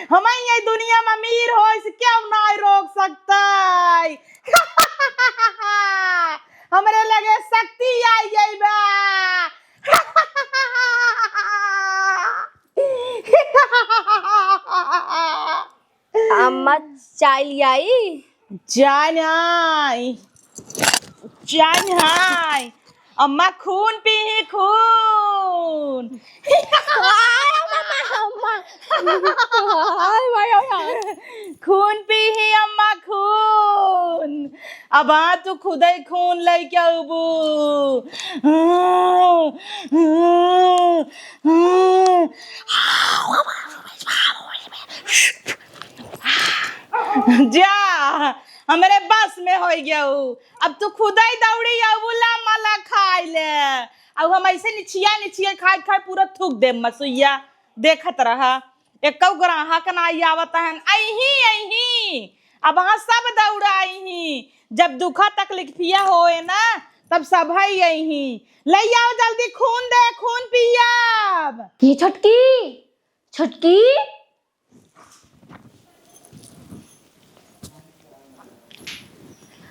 हम ये दुनिया में अमीर हो इसे क्यों ना रोक सकता हमरे लगे शक्ति आई गई बा अम्मा चाय ले आई? चाय नहीं अम्मा खून पी ही खून खून पी ही अम्मा खून अब तू खुद ही खून लेके आबू जा हमारे बस में हो गया अब तू खुद ही दौड़ी अबुला मला खाई ले अब हम ऐसे निछिया खाए पूरा थूक दे मसुइया देखत रहा एक ग्राहक ना आवत है अही अब वहाँ सब दौड़ा अही जब दुखा तकलीफिया होए ना तब सब है अही ले आओ जल्दी खून दे खून पियाब ये छटकी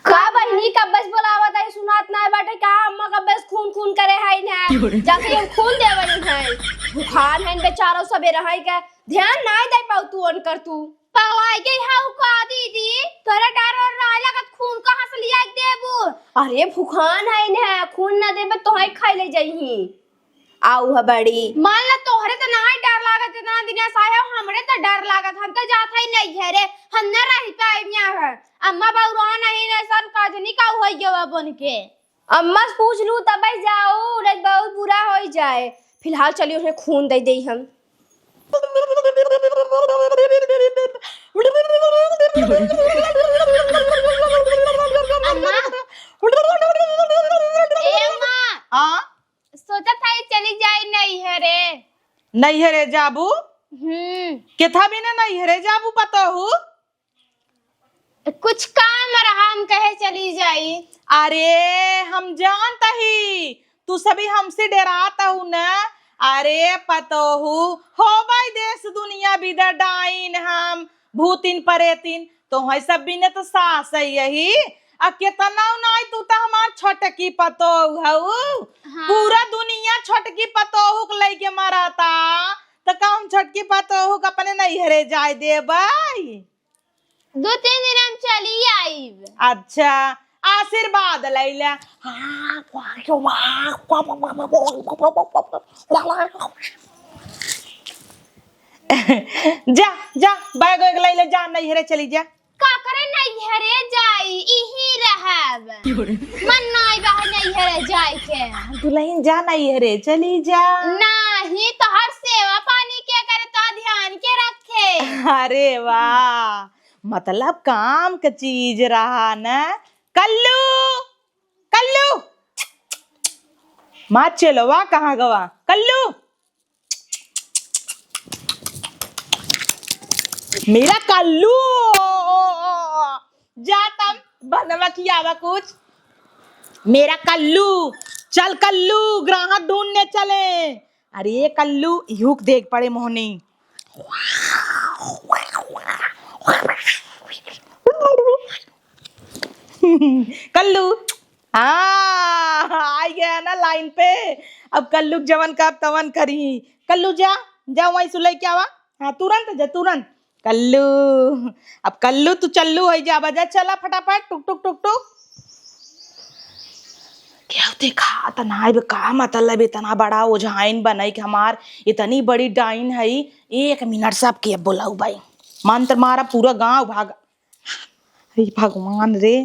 का बहनी का बस बोलावत है सुनात ना बाटे का अम्मा का बस खून करे है ना जाके हम खून देवनी है बुखार है बेचारो सबे रहै के ध्यान ना दे पाऊ तू अन कर तू पवाई गई हाउ का दीदी तोरा डर और ना लगत खून कहां से लिया देबू अरे भूखान है ना खून ना देबे तो है खाई ले जइही आऊ ह बड़ी मान ला तोहरे तो ना डर लागत इतना दिन साया हमरे तो डर लागत हम तो जात है नहीं है रे हम न रही पाए है अम्मा बाऊ रहा नहीं ना सन काजनी का होई गवा बन के अम्मा से पूछ लू तब जाओ रे बहुत बुरा हो जाए फिलहाल चलिए उसे खून दे दे हम हाँ सोचा था चली जाए नहीं है रे जाबू केथा भी नहीं है रे जाबू पता हूँ कुछ काम रहा हम कहे चली जाई अरे हम जानता ही तू सभी हमसे डराता हूँ ना अरे पतो हूँ हो भाई देश दुनिया बिदा डाइन हम भूतिन परेतिन तो है सब भी ने तो सास है यही आ केतना नहीं तू तो हमार छोटकी पतो हऊ हाँ। पूरा दुनिया छोटकी पतो हुक लेके मराता तो काम छोटकी पतो हुक अपने नहीं हरे जाए दे भाई 2-3 दिन हम चली आई अच्छा आशीर्वाद ले ले जा जा बैग ले ले जा नहीं हरे चली जा का करे नहीं हरे जाई इही रहब मन नहीं बा नहीं हरे जाए के दुल्हन जा नहीं हरे चली जा नहीं तो हर सेवा पानी के करे तो ध्यान के रखे अरे वाह मतलब काम का चीज रहा ना कल्लू कल्लू माँ चलो वाह कहाँ गवा कल्लू मेरा कल्लू जा तब बनवा खियावा कुछ मेरा कल्लू चल कल्लू ग्राहक ढूंढने चले अरे कल्लू युग देख पड़े मोहनी कल्लू आ गया ना लाइन पे अब कल्लू जवन का तवन करी कल्लू जा जा वहीं सुलई क्या हुआ हाँ तुरंत जा तुरंत कल्लू अब कल्लू तू चल्लू हो जा बजा चला फटाफट टुक टुक टुक टुक क्या देखा तना का मतलब इतना बड़ा ओझाइन बनाई कि हमार इतनी बड़ी डाइन है 1 मिनट सब के बोलाऊ भाई मंत्र मारा पूरा गांव भागा अरे भगवान रे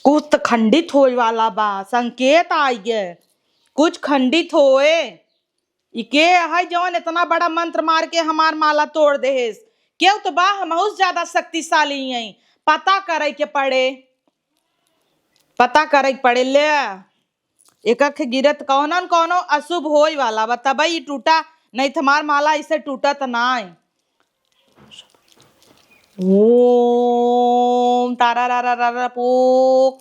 कुछ तो खंडित होए वाला बा संकेत आई है कुछ खंडित होए इके है जवन इतना बड़ा मंत्र मार के हमार माला तोड़ देहेस क्यों तो बा हम बहुत ज्यादा शक्तिशाली हैं पता करे के पड़े ले एक गिरत कौन कौनो अशुभ होए वाला बा तब ही टूटा नहीं तुम्हार माला इसे टूटा तो ना ओम तारा रा रा रा पोक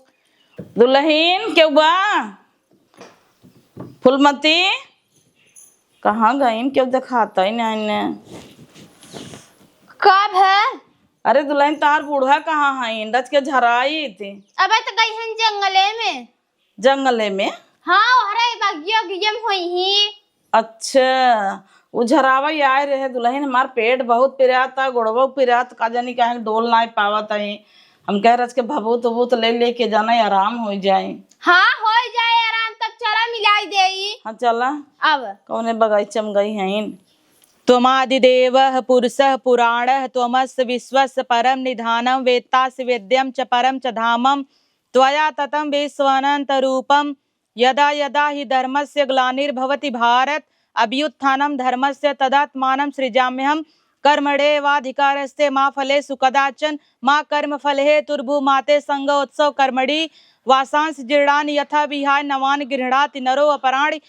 दुल्हन क्यों बा फुलमती कहाँ गई क्यों दिखाता ही नहीं का है? अरे दुल्हन तार बूढ़ा कहाँ है? रच के झराई थी अबे तो गई हन जंगले में। जंगले में। हाँ हरे बागिया गियम होई ही। अच्छा वो झरावा आए रहे दुल्हन, हमार पेट बहुत पिराता, गुड़वा पिरात, का जानी काहे डोल ना पावत है। हम कह रच के भभूत उबूत ले लेके जाना आराम हो जाए। हाँ हो जाए आराम, तब चला मिलाई देई। हाँ चला। अब कौने बगीचा में गई हैं? त्वमादिदेवः पुरुषः पुराणः त्वमस्य विश्वस्य परम निधानं वेत्तासि वेद्यं च परम च धामं त्वया ततं विश्वानन्तरूपं यदा यदा हि धर्मस्य ग्लानिर्भवति भारत अभ्युत्थानं धर्मस्य तदात्मानं सृजाम्यहं कर्मणेवाधिकारस्ते मा फलेषु कदाचन मा कर्मफल हेतुर्भूमाते संगोत्सव कर्मणि वासांस जीर्णानि यथा विहाय नवानि गृह्णाति नरो अपराणि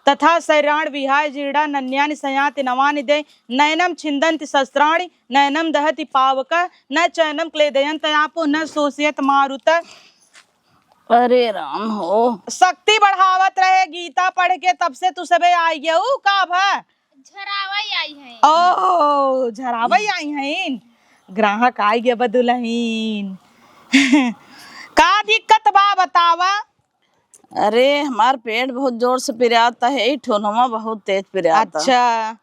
तथा शरीराण विहाय जीर्णा नन्यानि सयाति नवानि दे नयनम छिन्दन्ति शस्त्राणि नयनम दहति पावक न चैनम क्लेदयन्त आपो न शोषयत मारुत। अरे राम हो, शक्ति बढ़ावत रहे। गीता पढ़ के तब से तू सबे आई गयू का भा झरावई आई है। ओ झरावई आई हैं। ग्राहक आई गए बदुलहीन। का दिक्कत बा बतावा। अरे हमार पेट बहुत जोर से पिराता है, ठोनमा बहुत तेज पिराता। अच्छा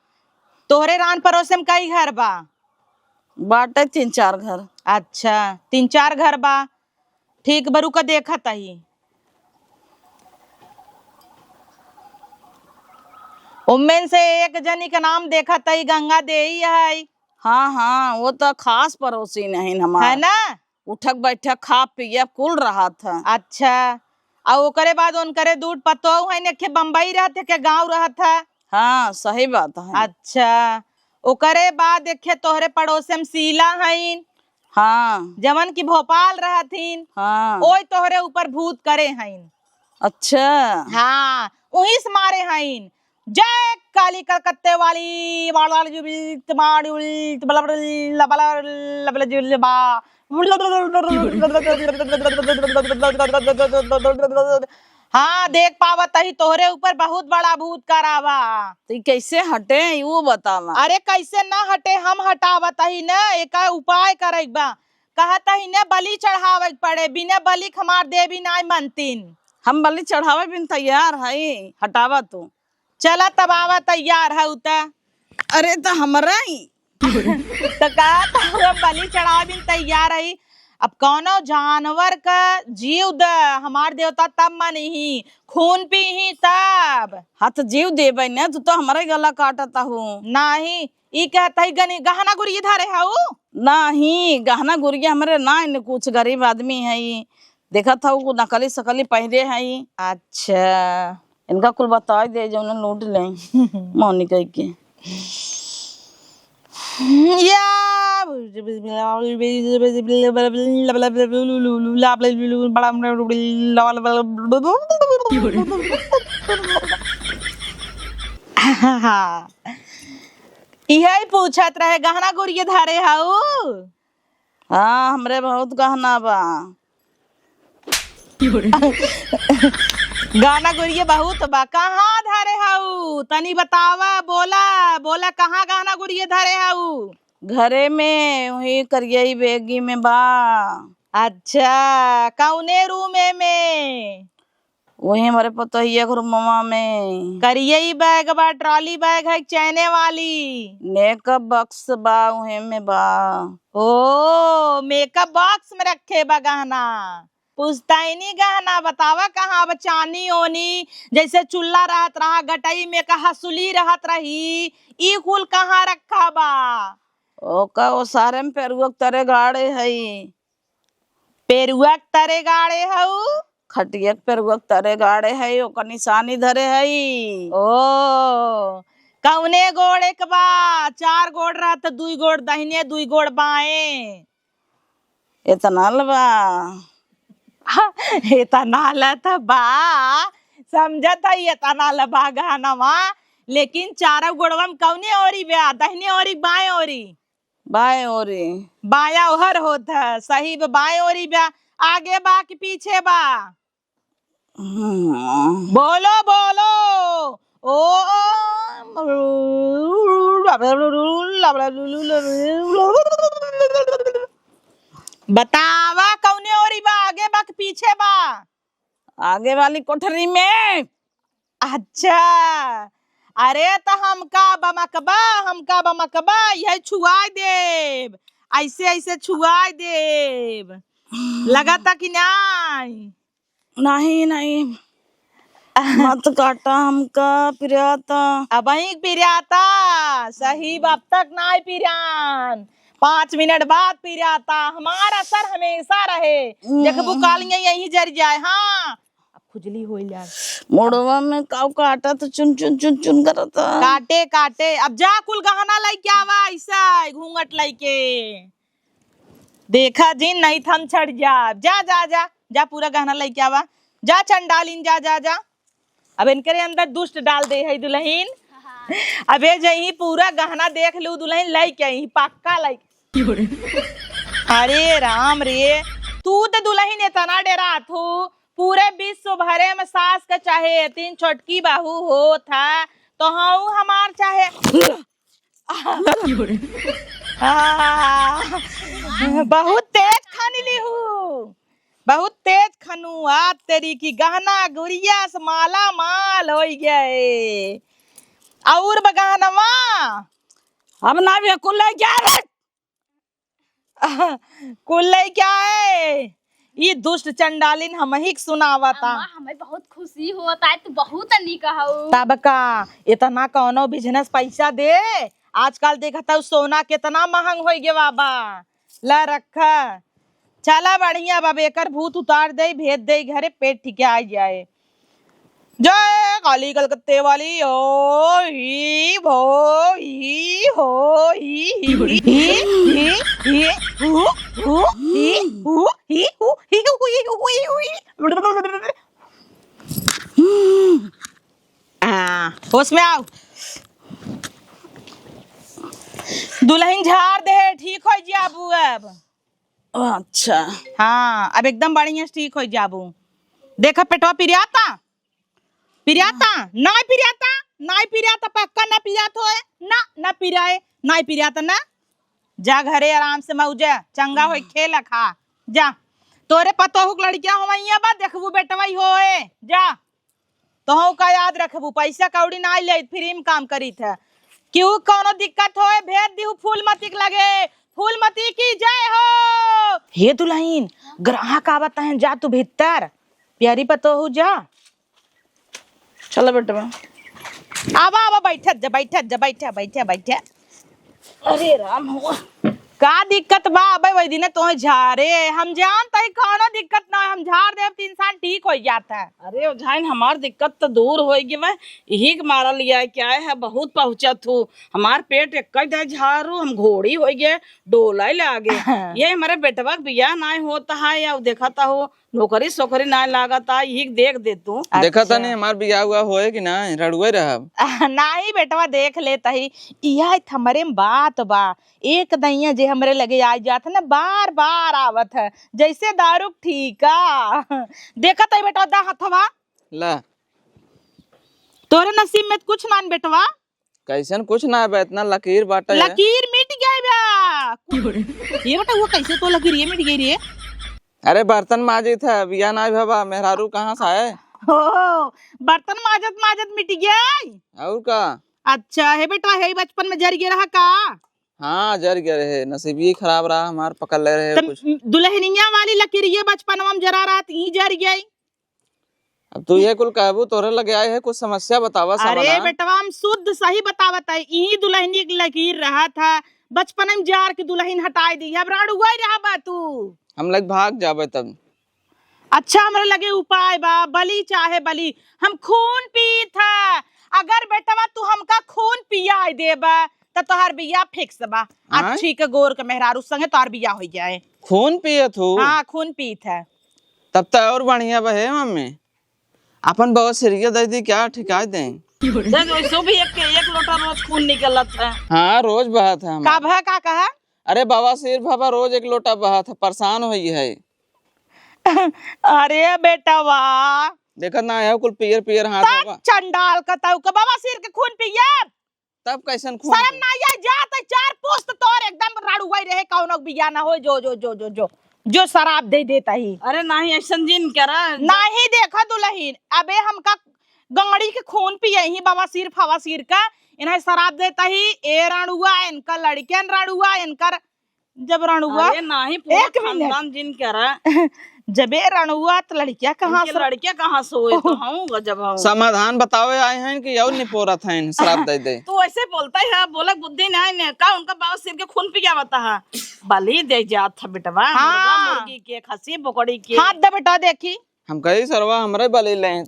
तोहरे रान पड़ोस में कई घर बा? बाटे 3-4 घर। अच्छा 3-4 घर बा, ठीक बरू का देखत ही। उम्मेन से एक जनी का नाम देखत ही, गंगा देई है। हाँ हाँ वो तो खास पड़ोसी नहीं हमारा, है ना? उठक बैठक खा पिया कुल रहा था। अच्छा और ओकरे बाद उनकरे दूध पतो है ने के बम्बई रहते के गांव रहा था। हाँ सही बात है। अच्छा ओकरे बाद देखे तोहरे पड़ोस में शीला हईन। हाँ जवन की भोपाल रहतीन। हाँ ओई तोहरे ऊपर भूत करे हईन। अच्छा हाँ वही से मारे हईन। जय काली कलकत्ते वाली हाँ देख पावत ही तोहरे ऊपर बहुत बड़ा भूत करावा। तो कैसे हटे वो बतावा। अरे कैसे ना हटे, हम हटावत ही न, एक उपाय करेबा। कहता ही न बलि चढ़ावे पड़े, बिना बलि हमार देवी नाय मनतीन। हम बलि चढ़ावे बिन तैयार है, हटावा तू। चला तब आवा तैयार है उता। अरे तो हमरा ही तो का बलि चढ़ावे बिन तैयार है। अब कौनो जानवर का जीव द, हमार देवता तब मन ही खून पी ही तब। हाँ तो जीव देवे न, तू तो हमारा गला काटता हूँ। नहीं ई कहता ही गहना गुड़िया धारे हाउ। नहीं गहना गुड़िया हमारे ना, इन कुछ गरीब आदमी है देखा था वो नकली सकली पहने है। अच्छा इनका कुल बता दे जो उन्हें लूट ले मौनी कह के। यही पूछत रहे गहना गुड़िया धारे हाउ। हाँ हमरे बहुत गहना बा। गाना गुड़िया बहुत बा, कहाँ धारे हाउ तनी बतावा। बोला बोला कहाँ गाना गुड़िया धारे हाउ। घरे में वही करियई बेगी में बा। अच्छा कौने रूम में? वही हमारे पतोहिया रूमवा में। करियई बैग बा, ट्रॉली बैग है चैने वाली? मेकअप बॉक्स बा वही में बा। ओ मेकअप बॉक्स में रखे बा गहना। पुस्तैनी गहना बतावा कहाँ बा। चानी ओनी जैसे चुल्ला रहत रहा, गटई में का हसुली रहत रही, ई कुल कहाँ रखा बा? ओका वो सारे में पेरुआ तरे गाड़े हई। पेरुआ तरे गाड़े हऊ? खटिया पेरुआ तरे गाड़े हई, ओका निशानी धरे हई। ओ कौने गोड़ एक बा? 4 गोड़ रहत, 2 गोड़ दाहिने 2 गोड़ बाएं। इतना लबा इतना लत बा समझत है, इतना लबा गहनवा। लेकिन 4 गोड़वा में कौने ओरी बा? दाहिने ओरी बाएं ओरी? बाएं ओरी। बाया ओहर होत है सही, बाएं ओरी बा। आगे बा कि पीछे बा? बोलो बोलो। ओ बतावा कौने ओरी बा, आगे बा कि पीछे बा? आगे वाली कोठरी में। अच्छा, अरे तो हमका बमकबा यह छुआई देव, ऐसे ऐसे छुआई देव, लगता कि नहीं? नहीं नहीं, मत काटा हमका पिराता। अब ही पिराता सही, अब तक नहीं पिरान, 5 मिनट बाद पिराता। हमारा असर हमेशा रहे, देखबू कालियां यही जर जाए। हाँ अब खुजली हो जाए, मोड़वा में काव काटा तो चुन चुन चुन चुन करता। काटे काटे। अब जा कुल गहना लेके आवा, ऐसा घूंघट लेके देखा जी, नहीं थम छड़ जा। जा जा जा जा, पूरा गहना लेके आवा, जा चंडालिन, जा जा जा। अब इनके अंदर दुष्ट डाल दे है दुल्हन। अबे जही पूरा गहना देख लू दुल्हन, लेके आई पक्का लेके। अरे राम रे, तू तो दुल्हन इतना डरा थू, पूरे विश्व भरे में सास का चाहे 3 छोटकी बहू हो था, तो हाँ हमार चाहे बहुत तेज खानी ली हूँ, बहुत तेज खनू। आज तेरी की गहना गुड़िया से माला माल हो गए। और बगहनवा अब ना भी कुल क्या रे? कुल क्या है? ये दुष्ट चंडालिन हम ही सुनावा था। अम्मा हमें बहुत खुशी होता है, तू बहुत निक हऊ। तब का इतना कौनो बिजनेस पैसा दे, आजकल देखा था सोना कितना महंग हो गया बाबा। ला रखा, चला बढ़िया बाबा, एकर भूत उतार दे, भेज दे घरे, पेट ठीक आ जाए। जय काली कलकत्ते वाली, ओ ही भो ही हो he who who he who he who he हुई। होश में आओ, दुल्हन झाड़ दे, ठीक हो जाबू अब। अच्छा हाँ अब एकदम बढ़िया ठीक हो जाबू। देखा पेटवा पिरियाता पिरियाता, नहीं पिरियाता, नहीं पिरियाता, पक्का ना पिरियात होए ना, ना पिराए, नहीं पिरियाता ना। जा घरे आराम से मौजा चंगा होए, खेल खा जा। तोरे पतोहुक लड़कियां होइया बा, देखबू बेटवा ही होए जा। तोहू का याद रखबू, पैसा कौड़ी ना ले, फ्री में काम करी था। क्यों कोनो दिक्कत होए भेज दिहू, फूलमती के लगे, फूलमती की जय हो। हे दुल्हन ग्राहक आवत है, जा तू भीतर, प्यारी पतोहू जा। चलो बेटा। आवा आवा, बैठा जा बैठा जा, बैठा बैठा बैठा। अरे राम हुआ, का दिक्कत बा? अबे वही दिन तो झारे, हम जानते ही कोनो दिक्कत ना है, हम झाड़ देव तो इंसान ठीक हो जाता है। अरे जाइन हमार दिक्कत तो दूर हो गई, मैं यही के मारा लिया है, क्या है बहुत पहुंचत हूँ, हमार पेट एक झारू, हम घोड़ी हो गए, डोला ले आगे। ये हमारे बेटवा बिया ना होता है, या देखता हो नौकरी सोकरी ना लागता, यही देख दे तू। देखा था नहीं हमार बिया हुआ होए कि ना रड़ुए रहब। नहीं बेटवा देख लेता ही, यह हमारे बात बा, एक दैया जे हमरे लगे आ जात ना, बार बार आवत है, जैसे दारू ठीका। देखत है बेटा दा हथवा, ला तोरे नसीब में कुछ ना बेटवा। कैसन कुछ ना है, इतना लकीर बाटा है। लकीर मिट गई बा। ये बेटा वो कैसे तो लकीर ये मिट गई रे? अरे बर्तन माजी था, बिया ना बाबा, मेहरारू कहाँ से आए? हो बर्तन माजत माजत मिट गई। और का? अच्छा है बेटा, है बचपन में जर गया रहा का? हाँ जर गए रहे, नसीब ही खराब रहा, हमार पकड़ ले रहे कुछ। दुल्हनिया वाली लकीर ये बचपन में जरा रहा ही जर गई। अब तू ये कुल कहबू, तोरे लगे आए है, कुछ समस्या बतावा। अरे बेटवा हम शुद्ध सही बतावत है, यही दुल्हनी की लकीर रहा था, बचपन में जार के दुल्हन हटाई दी, अब राड़ुआ रहा बा तू। हम लोग भाग जाबे तब। अच्छा हमारे लगे उपाय बा, बलि चाहे बलि, हम खून पी था, अगर बेटवा तू हमका खून पिया देबा तो तोहार बिया फिक्स बा। अच्छी के गोर के मेहरारू संगे तोहार बिया हो जाए। खून पिए थू? हाँ खून पी था। तब तो और बढ़िया बहे मम्मी, अपन बहुत सीरियस दे दी क्या ठिका दे। वैसे भी एक लोटा रोज खून निकलत है। हाँ रोज बहा था। का भा का कहा? अरे बाबा सिर बाबा रोज 1 लोटा बहा था, परेशान हुई है। अरे बेटा वाह, देखा ना है कुल पियर पियर हाथ होगा। चंडाल का ताऊ का बाबा सिर के खून पिया। तब कैसन खून शर्म ना आया जात चार पोस्ट तोर एकदम राड़ुआ रहे कौनो बिया ना हो जो जो जो जो जो जो शराब दे देता ही अरे नहीं ऐसा जिन करा नहीं देखा दुल्हीन अबे हमका गंगड़ी के खून पिए ही बवासीर फवासीर का इन्हें शराब देता ही ए रणुआ इनका लड़कियन रणुआ इनकर जब रणुआ अरे नहीं पूरा एक मिनट। खानदान जिन करा जबे रणुआ तो लड़किया कहाँ इनके लड़के कहाँ सोए तो हूँ जब हूँ समाधान बतावे आए हैं कि और निपोरत हैं शराब दे दे। तू ऐसे बोलता है बोला बुद्धि नहीं ने का उनका बाबा सिर के खून पी क्या बता है बलि दे जात था बेटवा मुर्गा मुर्गी के खसी बकड़ी के हाथ दे बेटा देखी हम कही सरवा हमरे बलि लें।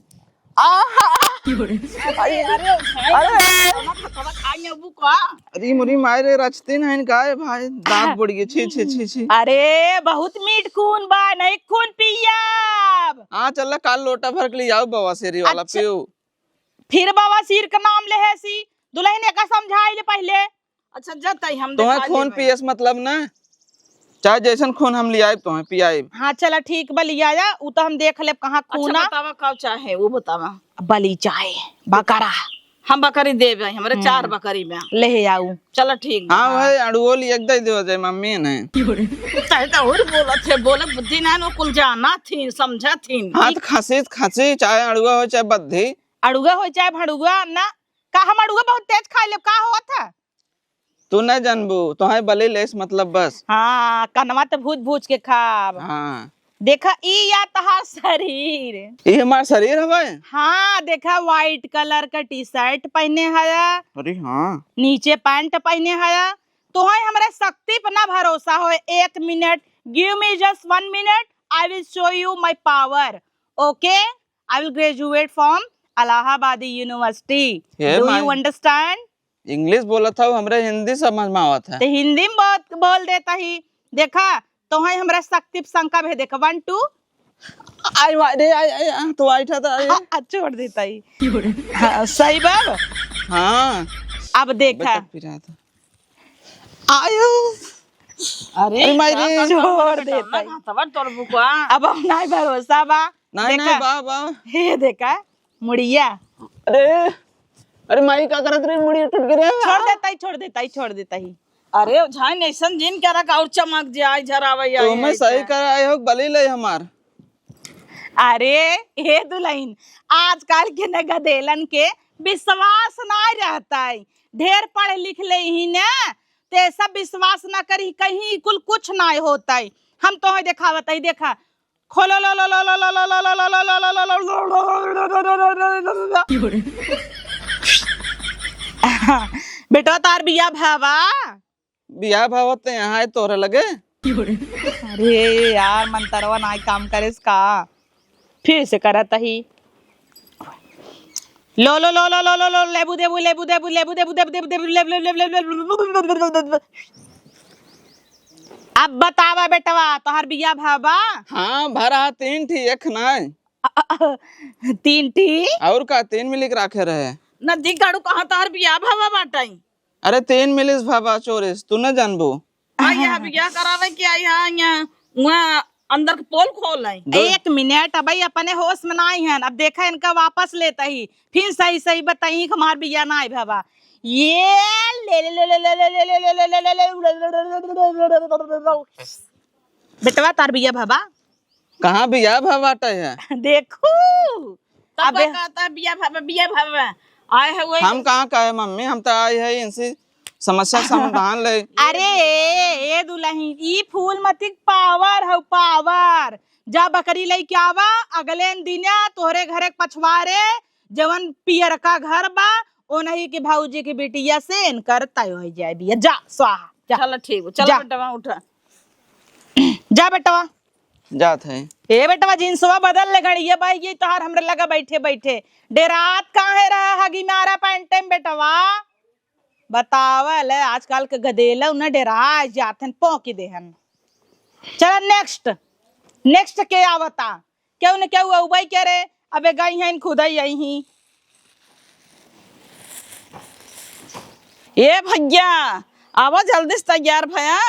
खाएंगे अबू का अरे मुरी मायरे रचतीन हैं का है भाई दांत बुड़ गए छी छी छी छी। अरे बहुत मीठ खून बा नहीं खून पियब हाँ चल काल लोटा भर के ले जाओ बवासीरी वाला अच्छा। पियो। फिर बवासीर का नाम ले है सी दुल्हन ने का समझाई ले पहले अच्छा जत हम तुम्हें खून पियस मतलब ना चाहे जैसन खून हम ले आए तुम्हें पियाए। हाँ चला ठीक बली आया उ तो हम देख ले कहाँ खूना बतावा कब चाहे वो बतावा बली चाहे बकरा हम बकरी दे भाई हमारे 4 बकरी में ले आऊ चलो ठीक बा। हाँ भाई अड़ुओल एक दे दो जाए मम्मी ने। चाहे तो और बोला थे बोले बुद्धि ना वो कुल जाना थी समझा थी हाँ तो खांसी चाहे अड़ुआ हो चाहे बद्धी अड़ुआ हो चाहे भड़ुआ ना का हम अड़ुआ बहुत तेज खा ले का होत है तू न जानबू तुम्हें बलि लेस मतलब बस। हाँ कनवा तो भूज भूज के खाब हाँ देखा ई या तहार शरीर ये हमारा शरीर है। हाँ देखा व्हाइट कलर का टी शर्ट पहने है अरे हाँ नीचे पैंट पहने है तो है हमारे शक्ति पर ना भरोसा हो 1 minute give me just 1 minute I will show you my power okay I will graduate from Allahabad university ये डू माय- यू अंडरस्टैंड इंग्लिश बोला था हमरे हिंदी समझ में आवत है। तो हिंदी में बोल देता ही देखा तो है हमरा शक्ति शंका भे देखा 1 2 आई वाडे आई तो आई था छोड़ देता ही हाँ, सही बाब हाँ अब देखा आयो अरे मायरे छोड़ देता ही तब तोर बुका अब हम नहीं भरोसा बा नहीं देखा नहीं बा बा हे देखा मुड़िया अरे माई का करत रही मुड़ी टूट गिरे। छोड़ देता ही अरे झाइन ऐसा जिन क्या रखा और चमक जाए झरावे तो मैं सही कर आए हो बलि ले हमार। अरे हे दुल्हन आजकल के न गदेलन के विश्वास ना रहता है ढेर पढ़ लिख ले ही ना ते सब विश्वास ना करी कहीं कुल कुछ ना होता है हम तो है दिखावत है देखा खोलो लो लो लो लो लो लो लो लो लो लो लो लो बेटा तार बिया भावा बियाह भावत यहाँ तोरे लगे। अरे यार मंतरवा ना काम करे इसका फिर से करत ही लो लो लो लो लो लो लो लेबू देबू लेबू देबू लेबू देबू देबू देबू देबू लेबू अब बतावा बेटवा तोहर बिया भावा हाँ भरा 3 ठी एक नहीं 3 टी और का 3 मिली के राखे रहे। नदी गाड़ू कहाँ तार बिया भावा बाटाई अरे 3 मिलिस भाबा चोरिस तू न जानबू। यहाँ बिया करावे क्या यहाँ वहाँ अंदर के पोल खोल है 1 मिनट अब अपने होश में नहीं है अब देखा इनका वापस लेता ही फिर सही सही बताई हमार बिया ना आई भावा ये ले ले ले ले ले ले ले ले ले ले ले बेटवा तार बिया भावा कहाँ बियाह भावाटा है देखो तब कहता है बिया भावा आए है वही हम कहाँ का है मम्मी हम तो आए है इनसे समस्या समाधान ले। अरे ए दुल्हन ई फूल मतिक पावर है पावर जा बकरी लेके आवा अगले दिन तोहरे घरे पछवारे जवन पियर का घर बा ओ नहीं कि भाऊजी की बेटिया से इनकर तय हो जाए बिया जा स्वाहा जा चलो ठीक है चलो जा। बेटा उठा जा बेटवा जात है ए बेटवा जिनसवा बदल ले घड़िया भाई ये तोहार हमरे लगा बैठे बैठे डेरात काहे रहा हगी मारा पैंटे में बेटवा बतावल आजकल के गदेला उन्हें डेरा जाथन पौकी देहन चल नेक्स्ट के आवता क्यों न क्या हुआ उबाई क्या रे अबे गई हैं खुद ही आई ही ए भैया आवा जल्दी से तैयार भैया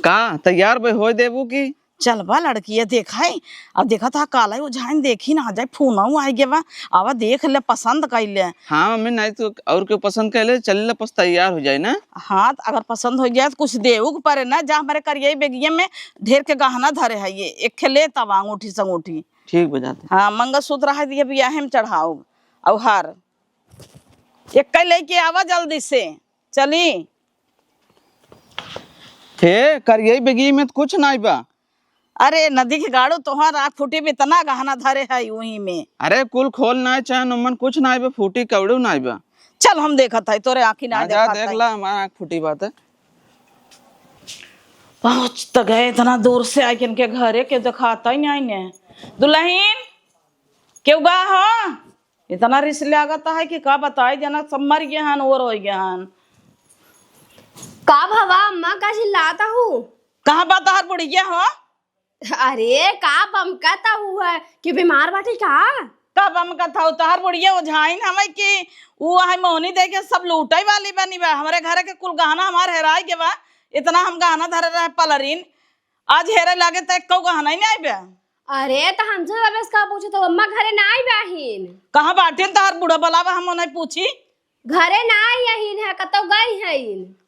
का तैयार भाई हो देबू की चल बा लड़की देखा है। अब देखा था काला उझाइन देखी ना जाए फोना आ गया बा। अब देख ले पसंद कर ले। हाँ मम्मी, नहीं तो और क्यों पसंद कर ले, चल बस तैयार हो जाए ना। हाँ तो अगर पसंद हो गया तो कुछ देऊ के परे ना, जा हमारे करिए बेगिया में ढेर के गहना धरे है। ये एक खेले तब अंगूठी संगूठी। ठीक बजाते। हाँ मंगलसूत्र है दिए बियाह में चढ़ाओ और हार एक लेके आवा जल्दी से चली। हे करिए बेगी में तो कुछ नहीं बा। अरे नदी के गाड़ो तोहार आँख फूटी में इतना गहना धरे है वहीं में। अरे कुल खोल ना चाहे नमन कुछ नहीं बा, फूटी कवड़ू नहीं बा। चल हम देखा था तोरे आँखी ना जा देखा देख ला, हमारा आँख फूटी बात है। पहुँच तो गए इतना दूर से आई इनके घरे के दिखाता ही नहीं ने। दुल्हन क्यों बा हो इतना रिस लागता है कि का बताए जना सब मर गए हन और हो गए हन। का भवा अम्मा का चिल्लाता हूँ? कहाँ बात हर बुढ़िया हो? अरे का बमकाता हुआ है कि बीमार बाटे का? कब हम का था उतार बुढ़िया ओझाइन हमें कि वो है मोहनी दे के सब लूटाई वाली बनी बा। हमारे घर के कुल गहना हमारे हेराई के बा। इतना हम गहना धरे रहे पलरीन, आज हेरे लागे तो एक गहना ही नहीं आई बा। अरे तो हमसे रमेश का पूछे तो अम्मा घरे ना आई बाहिन। कहाँ बाटे तहार बूढ़ा बोलावा हम नहीं पूछी। घरे ना आई यहीन है कतो गई है।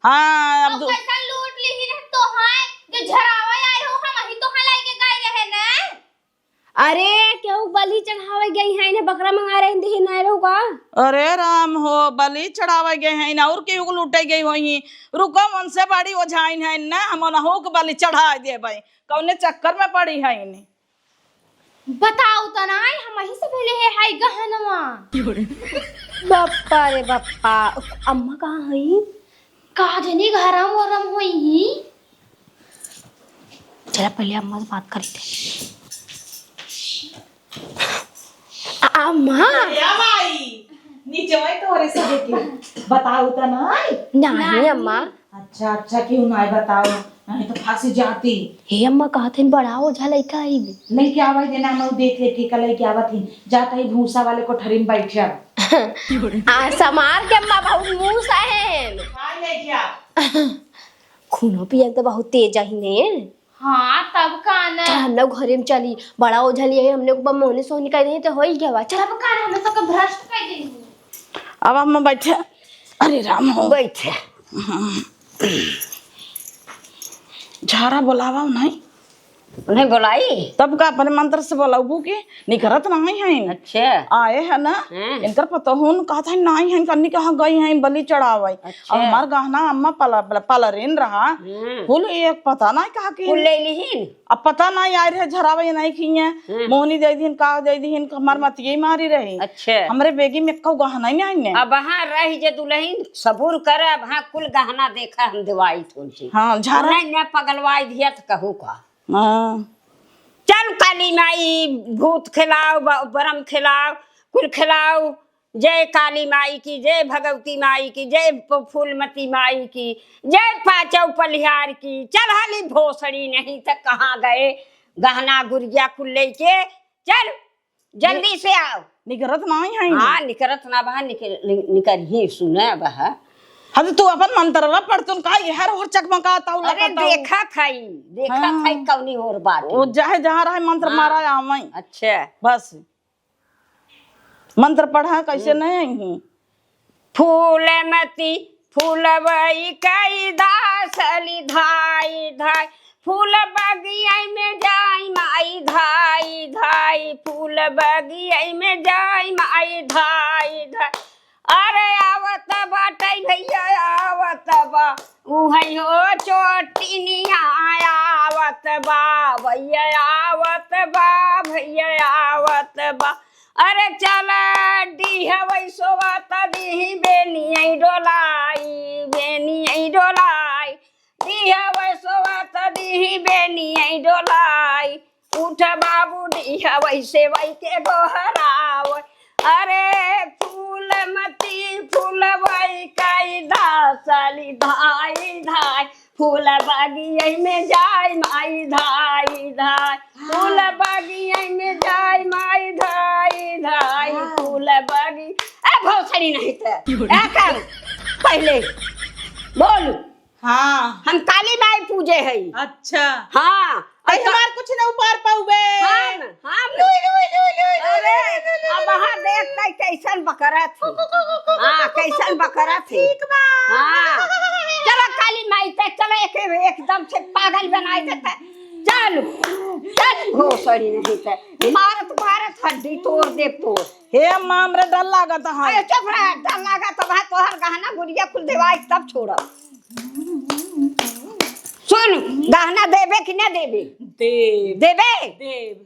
हाँ अब कैसा लूट ली है तो हाय जो झरावा आए हो हम वही तो हलाई के गए रहे ना। अरे क्यों बलि चढ़ावे गई है ने बकरा मंगा रही थी ना का? अरे राम हो बलि चढ़ावे गए हैं ना और केहू को लूटे गई होई। रुको मन से बड़ी ओझाइन है ना, हम हो के बलि चढ़ा दे भाई कौने चक्कर में पड़ी है इन्हें। बताओ तो ना हम वही से पहले है हाय गहनवा। बाप्पा रे बाप्पा अम्मा कहाँ है? का जनी गरम वरम हुई। चला पहले अम्मा से बात करते। अम्मा नीचे वही तोरे से देखे बताओ तो नहीं अम्मा। अच्छा अच्छा क्यों नहीं बताओ, नहीं तो फांसी जाती। हे अम्मा कहते बड़ा ओझा लड़का आई नहीं क्या आवाज देना मैं देख लेती कल क्या बात थी जाता ही भूसा वाले कोठरी में बैठ जा। समार के अम्मा बहुत मुंह सहन खूनो पियन तो बहुत तेज ही ने। हाँ तब काना चल हम लोग घरे में चली बड़ा ओझा लिए हम लोग मोहनी सोनी कह रहे तो हो ही गया। चल तब काना हम सबका भ्रष्ट कर देंगे। अब हम बैठे। अरे राम हो बैठे झारा बोलावा नहीं उन्हें बुलाई तब का अपने मंत्र से बोलाबू के निकरत नहीं है। अच्छा आए है ना इनकर पता हो कहा था नहीं है कन्नी कहाँ गई है बलि चढ़ावे। अच्छा। अब हमार गहना अम्मा पलरीन रहा फुल एक पता नहीं कहा की ले लीन अब पता नहीं आए रहे झरावे नहीं खी मोहनी दे दीन का दे दीन हमार मतिये मारी रही। अच्छा हमरे बेगी में कौ गहना ही नहीं। अब वहाँ रह जे दुल्हन सबूर कर अब हाँ कुल गहना देखा हम दिवाई थोड़ी। हाँ झारा नहीं न पगलवाई दिया तो कहू का। हाँ चल काली माई भूत खिलाओ बरम खिलाओ कुल खिलाओ। जय काली माई की, जय भगवती माई की, जय फूलमती माई की, जय पाचौ पलिहार की। चल हाली भोसड़ी नहीं तो कहाँ गए गहना गुड़िया कुल लेके। चल जल्दी से आओ। निकरत नहीं है। हाँ निकरत ना बहा निकर ही सुने बहा। हाँ तू अपन मंत्रवा पढ़ तुम का यहर और चकमकाता हूँ अरे देखा खाई कौनी और बात वो चाहे जहाँ रहे मंत्र मारा आवे। अच्छा बस मंत्र पढ़ा कैसे नहीं। फूलमती फूलवई कई दासली धाई धाई फूल बगिया में जाई माई धाई धाई फूल बगिया में जाई माई धाई धाई। अरे आवत बाटै भैया आवत बा उहई हो चोटिनिया आवत बा भैया आवत बा भैया आवत बा। अरे चल डीह वैसोवा तदी बेनियै डोलाई बेनियै डोलाई डीह वैसोवा तदी बेनियै डोलाई। उठ बाबू डीह वैसे वै के गोहराव। अरे फूलमती फूलवई कई दासली धाई धाई फूल बगिया में जाय माई धाई धाई फूल बगिया में जाय माई धाई धाई फूल बगी। ए भोसड़ी नहीं तो कर पहले बोल। हाँ हम काली माई पूजे है। अच्छा हाँ आई हमार कुछ ना उपार पाउबे हम अरे अब वहाँ देख के कैसन बकरा थी हाँ कैसन बकरा थी हाँ चलो काली माई पे चलो एकदम से पागल बनाई देते चल चल घोसड़ी नहीं थे भारत हड्डी तोड़ दे तोड़ हे अम्मा हमरा डर लागत है अरे चुप रह डर लगा तो वहाँ तोहर गहना गुड़िया कुल देवाई तब छोड़ा सुन गहना देबे कि न देबे देबे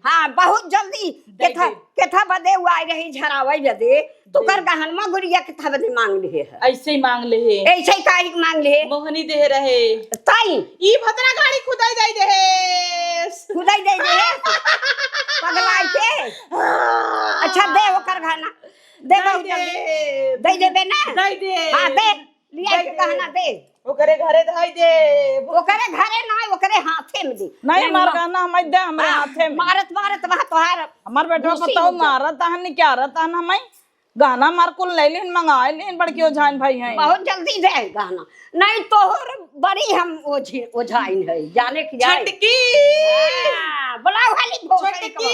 हाँ बहुत जल्दी केथा बदे आई रही झरावई बदे तू कर गहनमा गुड़िया केथा बदे मांग ले है ऐसे ही मांग ले है ऐसे ही काहे के मांग ले मोहनी दे रहे ताई ई भतरा गाड़ी खुदाई दे दे खुदाई दे पगलाई के अच्छा दे ओकर गहना दे बहुत जल्दी दे देबे ना दे हां दे लिया के गहना दे ओकरे घरे धाई दे ओकरे घरे ना ओकरे हाथे में दे नहीं मार गाना हमें दे हमरे हाथे में मारत वहाँ तोहार हमार बेटवा बताओ मारत हन क्या रहता हन हमें गाना मार कुल ले लेन मंगाए लेन बड़की ओझाइन भाई हैं बहुत जल्दी दे गहना नहीं तोहर बड़ी हम ओझाइन है जाने की जाए छटकी बुलाओ खाली छटकी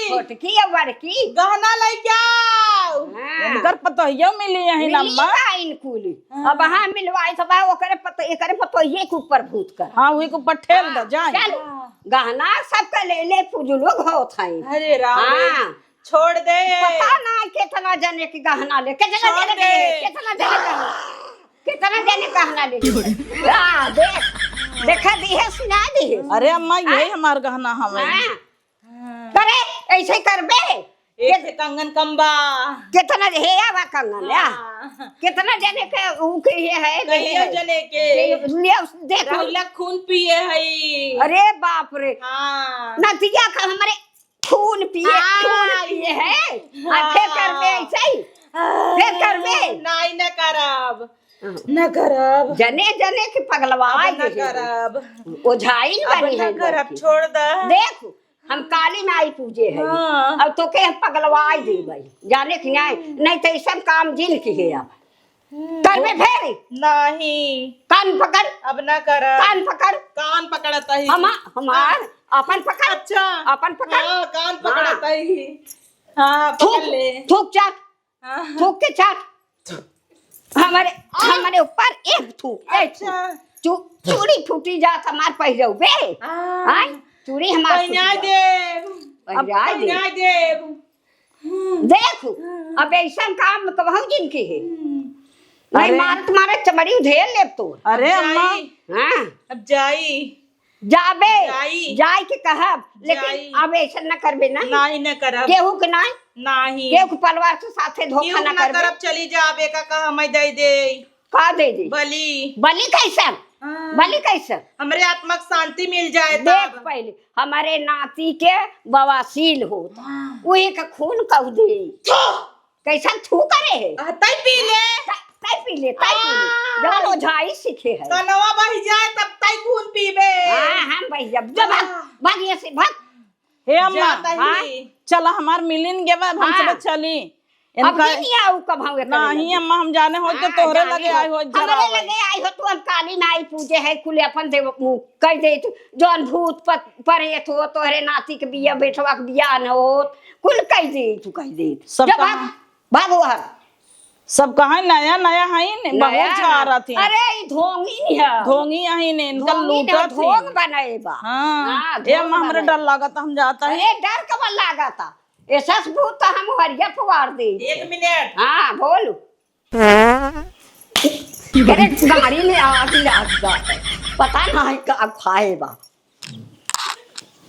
छोटकी या बड़की गहना ले आओ इनकर पतोहियो मिली है अम्मा इनकुल अब हाँ मिलवाई सब ओकरे पतोहिए के ऊपर भूत कर हां वही को पठेल द जाए चल गहना सबका ले ले पुजलो होत है अरे राम हां छोड़ दे पता ना कितना जने की गहना ले कितना जने गहना ले हां देखा दी है सुना दी है अरे अम्मा यही हमार गहना हमें करे ऐसे करबे एक कंगन कंबा कितना है या कंगन या कितना जने के ऊ के है कहियो जने के ले देख पहला खून पिए हई अरे बाप रे हां नतिया का हमारे खून पिए है फिर करबे ऐसे ही फिर करबे नहीं न करब न करब जने जने के पगलवाई न करब ओझाई बनी है न करब छोड़ दे देख हम काली माई पूजे है अब तो के पगलवाई दे भाई जाने की नहीं तो सब काम जिन की है अब करबे फिर नहीं कान पकड़ अब न करब कान पकड़ता ही हमार अपन पकड़ अच्छा अपन पकड़ हाँ, कान पकड़ता ही हाँ पकड़ ले थूक चाट थूक के चाट हमारे ऊपर एक थूक अच्छा चूड़ी फूटी जात हमार पहिरौ बे हां चूड़ी हमार पहनाई दे देख अब ऐसा काम कहूं जिनकी है नहीं मारत चमड़ी उधेर ले तो अरे अम्मा हां अब जाई जाबे जाई जाई के कहब लेकिन अब ऐसा न करबे ना नहीं न करब केहू के नहीं केहू के परिवार के साथे धोखा न करबे करब चली जाबे का कहा मैं दे दे का दे दे बलि कैसन बलि कैसन हमरे आत्मा को शांति मिल जाए देख पहले हमारे नाती के बवासीर होता वही का खून कह दे कैसन थू करे है तई पी ले जब ओझाई सीखे है कनवा बह जाए तब तई खून पीबे हम भाई जब भागिए से भाग हे अम्मा चला हमार मिलिन के बाद हम सब चली अब नहीं आऊ कब हम नहीं अम्मा हम जाने हो तो तोहरे लगे आई हो हमारे लगे आई हो तू हम काली माई पूजे है कुल अपन देव मुंह कर दे तू जौन भूत परे तो तोहरे नाती के बिया बेटवा के बिया न हो कुल कह दे तू कह दे सब भागो हर सब कहा नया नया है बहुत चाह थी अरे धोंगी है धोंगी यही ने इनका लूटा धोंग बनाए बा हां ये हमरा डर लगा था हम जाता है डर कब लगा था ऐसा भूत तो हम हरिया फवार दे 1 मिनट हां बोल अरे गाड़ी में आग लग जाता पता नहीं कब खाए बा